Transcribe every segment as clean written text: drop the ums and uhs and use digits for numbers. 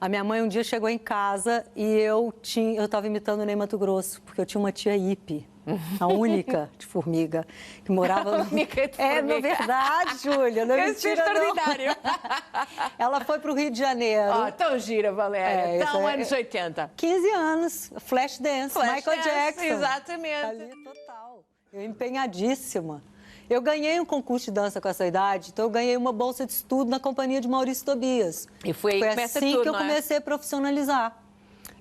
A minha mãe um dia chegou em casa e eu estava imitando o Ney Matogrosso, porque eu tinha uma tia hippie, a única de Formiga, que morava... A única de Formiga. É, na verdade, Júlia, não é mentira, extraordinário. não. Ela foi para o Rio de Janeiro. Oh, tão gira, Valéria. Tão anos 80. 15 anos, Flashdance, Michael Jackson. Exatamente. Ali, total. Eu empenhadíssima. Eu ganhei um concurso de dança com essa idade, então eu ganhei uma bolsa de estudo na companhia de Maurício Tobias. E foi assim tudo, que eu comecei a profissionalizar.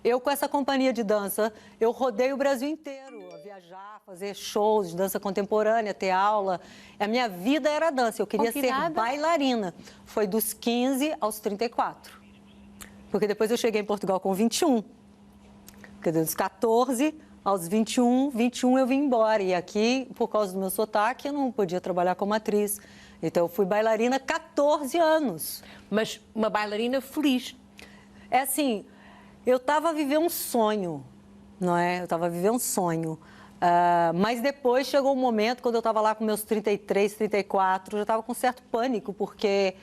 Eu, com essa companhia de dança, eu rodei o Brasil inteiro, a viajar, fazer shows de dança contemporânea, ter aula. A minha vida era dança, eu queria ser bailarina. Foi dos 15 aos 34. Porque depois eu cheguei em Portugal com 21. Quer dizer, dos 14... Aos 21 eu vim embora. E aqui, por causa do meu sotaque, eu não podia trabalhar como atriz. Então, eu fui bailarina 14 anos. Mas uma bailarina feliz. É assim, eu estava a viver um sonho, não é? Eu estava a viver um sonho. Mas depois chegou um momento, quando eu estava lá com meus 33, 34, eu já estava com certo pânico, porque...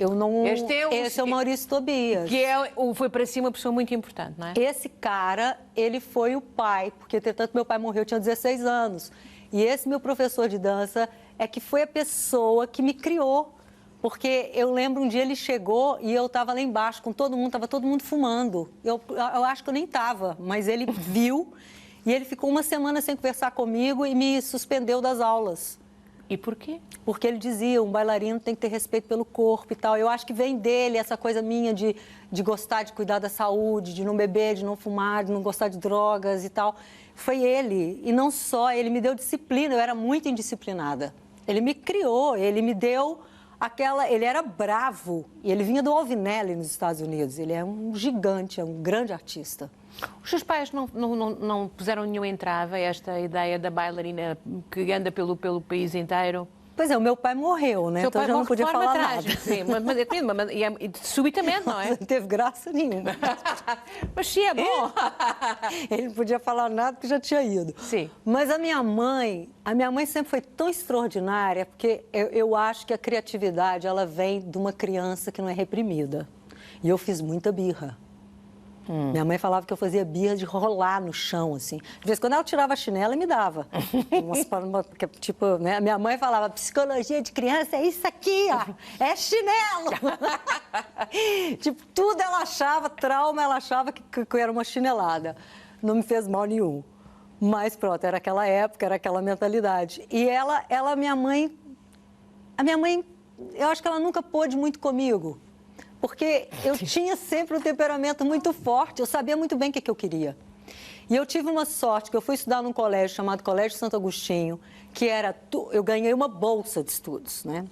Eu não... Esse é o Maurício Tobias. Que foi para si uma pessoa muito importante, não é? Esse cara, ele foi o pai, porque, entretanto, meu pai morreu, eu tinha 16 anos. E esse meu professor de dança é que foi a pessoa que me criou. Porque eu lembro um dia ele chegou e eu estava lá embaixo com todo mundo, estava todo mundo fumando. Eu acho que eu nem estava, mas ele viu e ele ficou uma semana sem conversar comigo e me suspendeu das aulas. E por quê? Porque ele dizia, um bailarino tem que ter respeito pelo corpo e tal. Eu acho que vem dele essa coisa minha de gostar de cuidar da saúde, de não beber, de não fumar, de não gostar de drogas e tal. Foi ele. E não só, ele me deu disciplina, eu era muito indisciplinada. Ele me criou, ele me deu aquela... Ele era bravo. E ele vinha do Alvinelli, nos Estados Unidos. Ele é um gigante, é um grande artista. Os seus pais não puseram nenhum entrave a esta ideia da bailarina que anda pelo país inteiro? Pois é, o meu pai morreu, né? Então eu já não podia falar nada. Sim, mas subitamente, não é? Não teve graça nenhuma. Mas sim, é bom. Ele não podia falar nada porque já tinha ido. Sim. Mas a minha mãe sempre foi tão extraordinária, porque eu acho que a criatividade, ela vem de uma criança que não é reprimida. E eu fiz muita birra. Minha mãe falava que eu fazia birra de rolar no chão, assim. De vez em quando ela tirava a chinela e me dava. Tipo, né? Minha mãe falava, psicologia de criança é isso aqui, ó. É chinelo. Tipo, tudo ela achava, trauma, ela achava que era uma chinelada. Não me fez mal nenhum. Mas pronto, era aquela época, era aquela mentalidade. E a minha mãe, eu acho que ela nunca pôde muito comigo. Porque eu tinha sempre um temperamento muito forte, eu sabia muito bem o que eu queria. E eu tive uma sorte, que eu fui estudar num colégio chamado Colégio Santo Agostinho, que eu ganhei uma bolsa de estudos, né?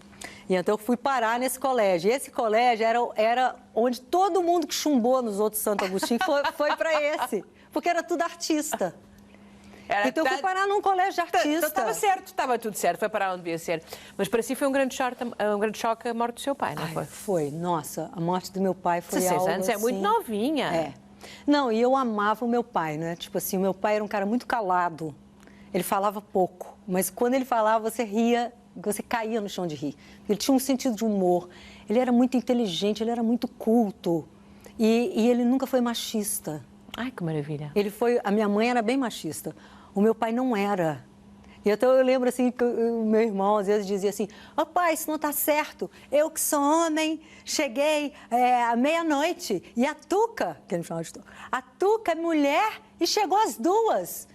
E então eu fui parar nesse colégio. E esse colégio era onde todo mundo que chumbou nos outros Santo Agostinho foi para esse, porque era tudo artista. Então eu fui parar num colégio de artista. Então estava certo, estava tudo certo, foi parar onde devia ser. Mas para si foi um grande choque a morte do seu pai, não foi? Foi, nossa, a morte do meu pai foi 16 algo anos, assim... é muito novinha. É. Não, e eu amava o meu pai, né? Tipo assim, o meu pai era um cara muito calado. Ele falava pouco, mas quando ele falava, você ria, você caía no chão de rir. Ele tinha um sentido de humor, ele era muito inteligente, ele era muito culto. E ele nunca foi machista. Ai, que maravilha. A minha mãe era bem machista. O meu pai não era. E então eu lembro assim que o meu irmão às vezes dizia assim, pai, isso não está certo. Eu que sou homem, cheguei à meia-noite e a Tuca, que ele chamava de Tuca, a Tuca é mulher e chegou às 2.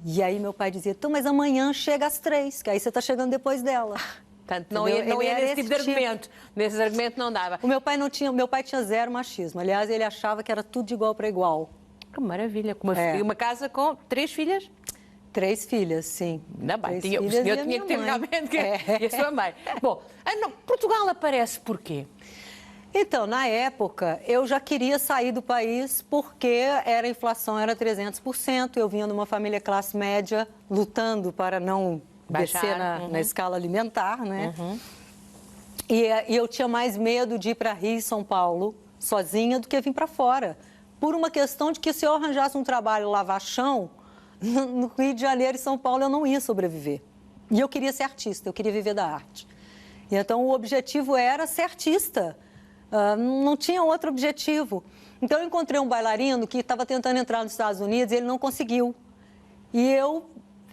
E aí meu pai dizia, mas amanhã chega às 3, que aí você está chegando depois dela. Portanto, não ia nesse tipo de argumento. Nesse argumento não dava. Meu pai tinha zero machismo. Aliás, ele achava que era tudo de igual para igual. Que maravilha. Uma casa com 3 filhas? 3 filhas, sim. Ainda bem, o senhor tinha que ter realmente e a sua mãe. Bom, Portugal aparece por quê? Então, na época, eu já queria sair do país porque a inflação era 300%, eu vinha de uma família classe média lutando para não descer na escala alimentar, né? E eu tinha mais medo de ir para Rio e São Paulo sozinha do que vir para fora. Por uma questão de que se eu arranjasse um trabalho lavar chão, no Rio de Janeiro e São Paulo eu não ia sobreviver. E eu queria ser artista, eu queria viver da arte. E então o objetivo era ser artista, não tinha outro objetivo. Então, eu encontrei um bailarino que estava tentando entrar nos Estados Unidos e ele não conseguiu. E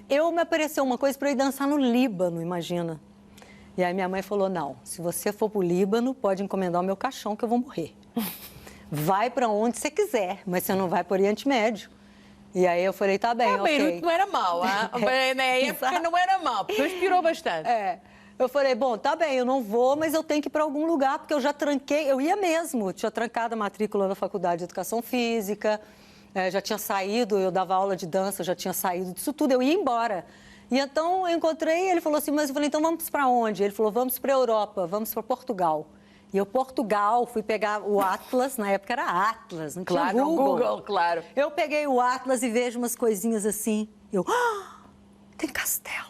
me apareceu uma coisa para ir dançar no Líbano, imagina. E aí minha mãe falou, não, se você for para o Líbano, pode encomendar o meu caixão que eu vou morrer. Vai para onde você quiser, mas você não vai para o Oriente Médio. E aí eu falei, tá bem, ok. Beirute não era mau, na época não era mau, porque inspirou bastante. Eu falei, bom, tá bem, eu não vou, mas eu tenho que ir para algum lugar, porque eu já tranquei, eu ia mesmo, tinha trancado a matrícula na Faculdade de Educação Física, já tinha saído, eu dava aula de dança, já tinha saído disso tudo, eu ia embora. E então eu encontrei, ele falou assim, mas eu falei, então vamos para onde? Ele falou, vamos para a Europa, vamos para Portugal. E eu, Portugal, fui pegar o Atlas, na época era Atlas, não tinha Claro, Google. Google, claro. Eu peguei o Atlas e vejo umas coisinhas assim, tem castelo.